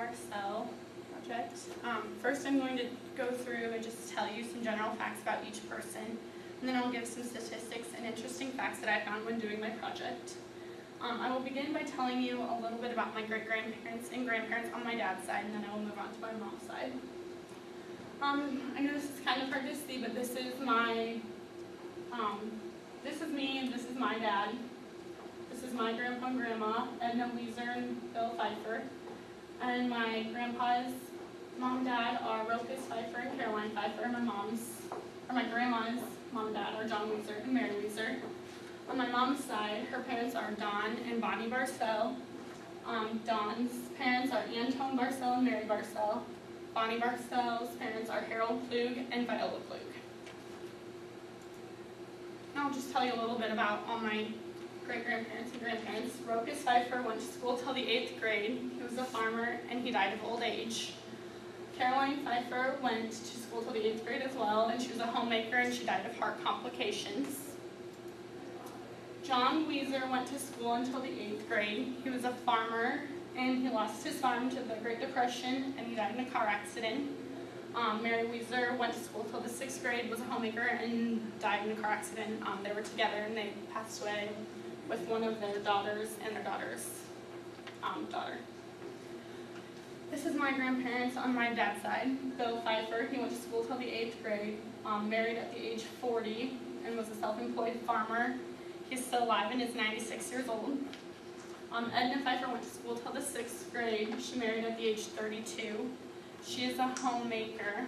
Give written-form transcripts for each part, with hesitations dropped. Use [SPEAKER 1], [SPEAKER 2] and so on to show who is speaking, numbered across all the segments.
[SPEAKER 1] Barcel project. First I'm going to go through and just tell you some general facts about each person, and then I'll give some statistics and interesting facts that I found when doing my project. I will begin by telling you a little bit about my great-grandparents and grandparents on my dad's side, and then I will move on to my mom's side. I know this is kind of hard to see, but this is my, this is me and this is my dad. This is my grandpa and grandma, Edna Weezer and Bill Pfeifer. And my grandpa's mom and dad are Rokas Pfeifer and Caroline Pfeifer. My grandma's mom and dad are John Weezer and Mary Weezer. On my mom's side, her parents are Don and Bonnie Barcel. Don's parents are Antone Barcel and Mary Barcel. Bonnie Barcel's parents are Harold Klug and Viola Klug. Now I'll just tell you a little bit about all my great-grandparents and grandparents. Rokas Pfeifer went to school till the 8th grade. He was a farmer and he died of old age. Caroline Pfeifer went to school till the 8th grade as well, and she was a homemaker and she died of heart complications. John Weezer went to school until the 8th grade. He was a farmer and he lost his farm to the Great Depression and he died in a car accident. Mary Weezer went to school till the 6th grade, was a homemaker, and died in a car accident. They were together and they passed away with one of their daughters and their daughter's daughter. This is my grandparents on my dad's side. Bill Pfeifer, he went to school till the 8th grade, married at the age 40, and was a self-employed farmer. He's still alive and is 96 years old. Edna Pfeifer went to school till the 6th grade. She married at the age 32. She is a homemaker.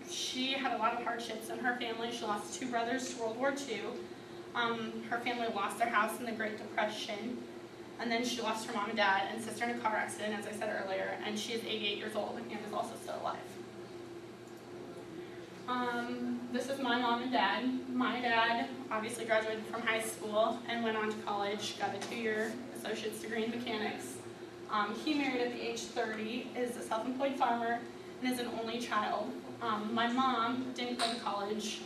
[SPEAKER 1] She had a lot of hardships in her family. She lost 2 brothers to World War II. Her family lost their house in the Great Depression. And then she lost her mom and dad and sister in a car accident, as I said earlier, and she is 88 years old and is also still alive. This is my mom and dad. My dad obviously graduated from high school and went on to college, got a 2-year associate's degree in mechanics. He married at the age 30, is a self-employed farmer, and is an only child. My mom didn't go to college,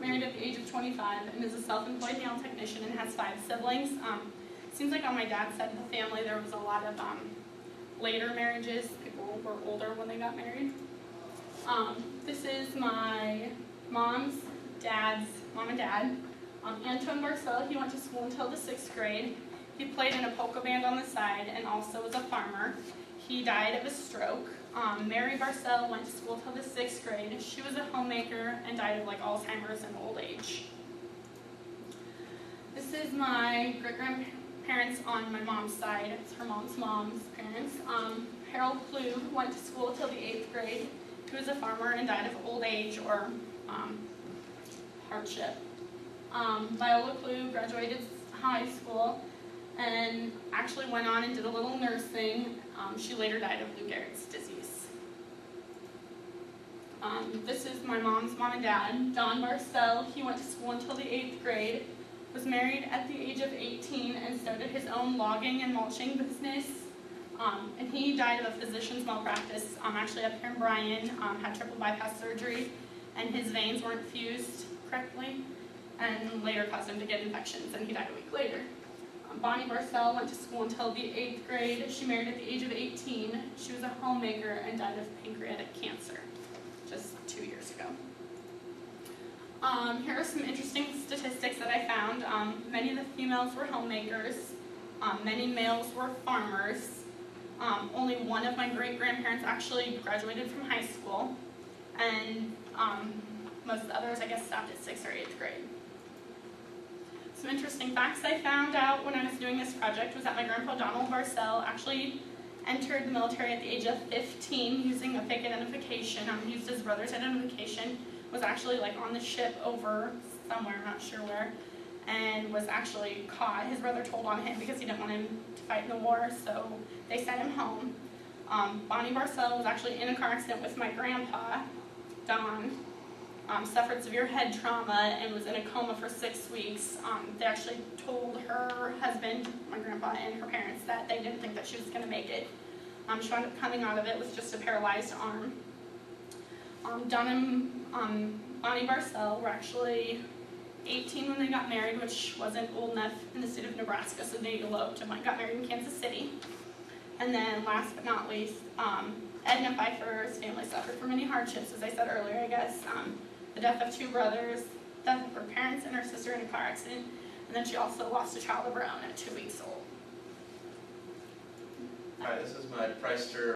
[SPEAKER 1] married at the age of 25, and is a self-employed nail technician and has 5 siblings. Seems like on my dad's side of the family there was a lot of later marriages. People were older when they got married. This is my mom and dad. Antone Barcel, he went to school until the 6th grade. He played in a polka band on the side and also was a farmer. He died of a stroke. Mary Barcel went to school till the 6th grade. She was a homemaker and died of Alzheimer's and old age. This is my great-grandparents on my mom's side. It's her mom's parents. Harold Klug went to school till the 8th grade. He was a farmer and died of old age or hardship. Viola Klug graduated high school and actually went on and did a little nursing. She later died of Lou Gehrig's disease. This is my mom's mom and dad. Don Barcel, he went to school until the 8th grade, was married at the age of 18 and started his own logging and mulching business. And he died of a physician's malpractice, actually up here in Bryan, had triple bypass surgery, and his veins weren't fused correctly, and later caused him to get infections, and he died a week later. Bonnie Barcel went to school until the 8th grade. She married at the age of 18. She was a homemaker and died of pancreatic cancer just 2 years ago. Here are some interesting statistics that I found. Many of the females were homemakers. Many males were farmers. Only one of my great-grandparents actually graduated from high school, and most of the others, I guess, stopped at 6th or 8th grade. Some interesting facts I found out when I was doing this project was that my grandpa Donald Barcel actually entered the military at the age of 15 using a fake identification. Used his brother's identification, was actually on the ship over somewhere, I'm not sure where, and was actually caught. His brother told on him because he didn't want him to fight in the war, so they sent him home. Bonnie Barcel was actually in a car accident with my grandpa, Don. Suffered severe head trauma and was in a coma for 6 weeks. They actually told her husband, my grandpa, and her parents that they didn't think that she was going to make it. She wound up coming out of it with just a paralyzed arm. Don and Bonnie Barcel were actually 18 when they got married, which wasn't old enough in the state of Nebraska, so they eloped and got married in Kansas City. And then last but not least, Edna Pfeiffer's family suffered from many hardships, as I said earlier, I guess. The death of 2 brothers, death of her parents and her sister in a car accident, and then she also lost a child of her own at 2 weeks old.
[SPEAKER 2] Hi, this is my Preister